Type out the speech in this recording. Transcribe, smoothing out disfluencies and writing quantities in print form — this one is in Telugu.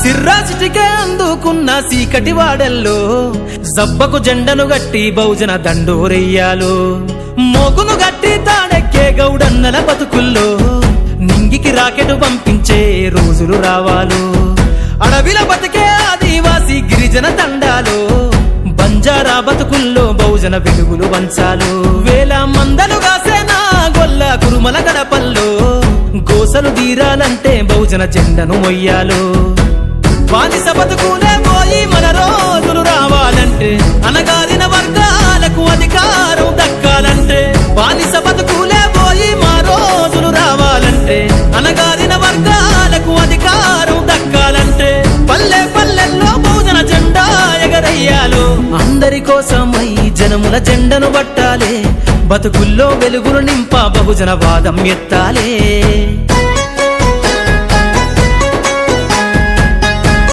సిర్రాసిటికే అందుకున్న సీకటి వాడల్లో జబ్బకు జెండను గట్టి బహుజన దండోరెయ్యాలు మోగును గట్టి తాడెక్కే గౌడన్నల బతుకుల్లో నింగికి రాకెట్ పంపించే రోజులు రావాలు అడవిల బతికే ఆదివాసి గిరిజన తండాలు బంజారా బతుకుల్లో బహుజన వెలుగులు వంచాలు వేల మందలు గాసేనా గొల్ల కురుమల గడపల్లో గోసలు తీరాలంటే బహుజన జెండను మొయ్యాలు బానిస బతుకులే పోయి మన రోజులు రావాలంటే అనగారిన వర్గాలకు అధికారం దక్కాలంటే బానిస బతుకులే పోయి మా రోజులు రావాలంటే అనగారిన వర్గాలకు అధికారం దక్కాలంటే పల్లె పల్లెల్లో బహుజన జెండా ఎగరయ్యాలో అందరి కోసమై జనముల జెండను పట్టాలే బతుకుల్లో వెలుగులు నింప బహుజన వాదం ఎత్తాలే